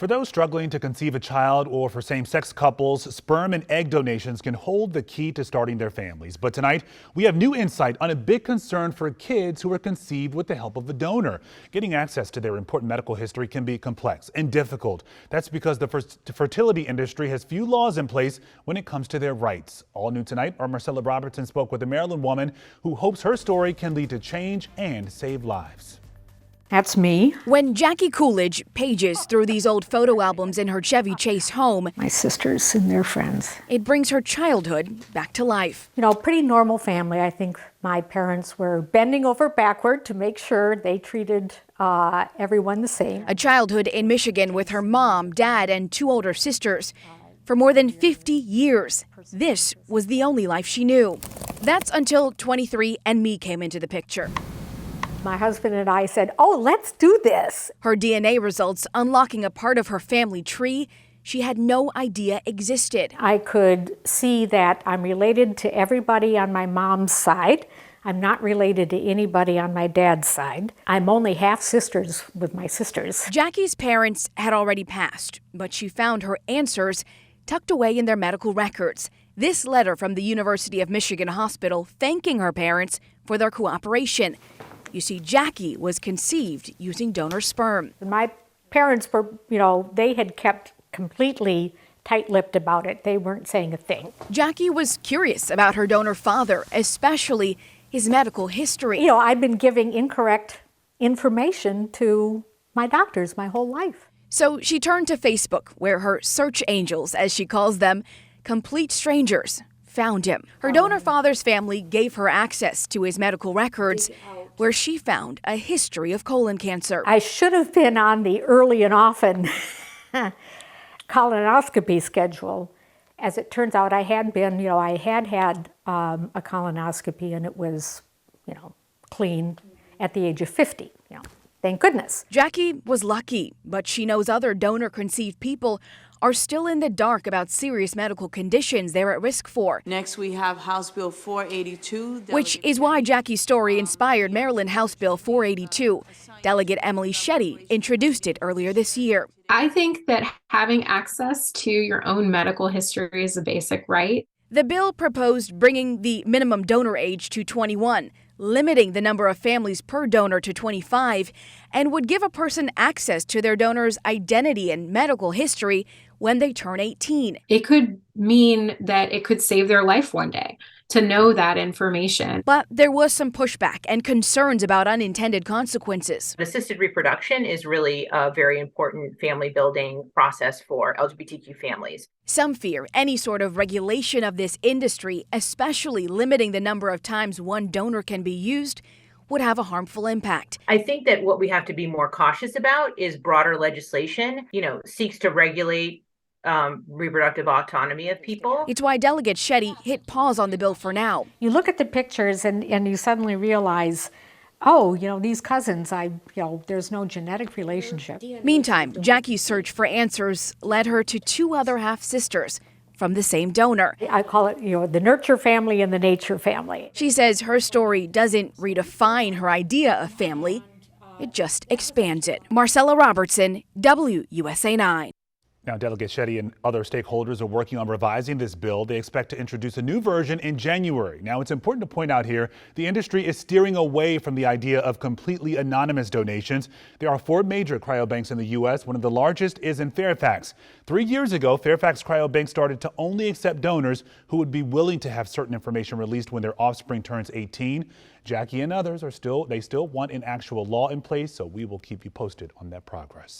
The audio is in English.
For those struggling to conceive a child or for same-sex couples, sperm and egg donations can hold the key to starting their families. But tonight, we have new insight on a big concern for kids who are conceived with the help of a donor. Getting access to their important medical history can be complex and difficult. That's because the fertility industry has few laws in place when it comes to their rights. All new tonight, our Marcella Robertson spoke with a Maryland woman who hopes her story can lead to change and save lives. That's me. When Jackie Coolidge pages through these old photo albums in her Chevy Chase home, My sisters and their friends. it brings her childhood back to life. You know, pretty normal family. I think my parents were bending over backward to make sure they treated everyone the same. A childhood in Michigan with her mom, dad, and two older sisters. For more than 50 years, this was the only life she knew. That's until 23andMe came into the picture. My husband and I said, oh, let's do this. Her DNA results unlocking a part of her family tree she had no idea existed. I could see that I'm related to everybody on my mom's side. I'm not related to anybody on my dad's side. I'm only half sisters with my sisters. Jackie's parents had already passed, but she found her answers tucked away in their medical records. This letter from the University of Michigan Hospital thanking her parents for their cooperation. You see, Jackie was conceived using donor sperm. My parents were, they had kept completely tight-lipped about it. They weren't saying a thing. Jackie was curious about her donor father, especially his medical history. I've been giving incorrect information to my doctors my whole life. So she turned to Facebook, where her search angels, as she calls them, complete strangers, found him. Her donor father's family gave her access to his medical records, where she found a history of colon cancer. I should have been on the early and often colonoscopy schedule. As it turns out, I had been, I had had a colonoscopy, and it was, clean at the age of 50, Thank goodness. Jackie was lucky, but she knows other donor-conceived people are still in the dark about serious medical conditions they're at risk for. Next, we have House Bill 482. Which is why Jackie's story inspired Maryland House Bill 482. Delegate Emily Shetty introduced it earlier this year. I think that having access to your own medical history is a basic right. The bill proposed bringing the minimum donor age to 21, limiting the number of families per donor to 25, and would give a person access to their donor's identity and medical history when they turn 18. It could mean that it could save their life one day to know that information. But there was some pushback and concerns about unintended consequences. Assisted reproduction is really a very important family building process for LGBTQ families. Some fear any sort of regulation of this industry, especially limiting the number of times one donor can be used, would have a harmful impact. I think that what we have to be more cautious about is broader legislation, seeks to regulate reproductive autonomy of people. It's why Delegate Shetty hit pause on the bill for now. You look at the pictures and you suddenly realize, oh, these cousins, there's no genetic relationship. Meantime, Jackie's search for answers led her to two other half-sisters from the same donor. I call it, the nurture family and the nature family. She says her story doesn't redefine her idea of family, it just expands it. Marcella Robertson, WUSA 9. Now, Delegate Shetty and other stakeholders are working on revising this bill. They expect to introduce a new version in January. Now, it's important to point out here, the industry is steering away from the idea of completely anonymous donations. There are 4 major cryobanks in the U.S. One of the largest is in Fairfax. 3 years ago, Fairfax Cryobank started to only accept donors who would be willing to have certain information released when their offspring turns 18. Jackie and others still want an actual law in place, so we will keep you posted on that progress.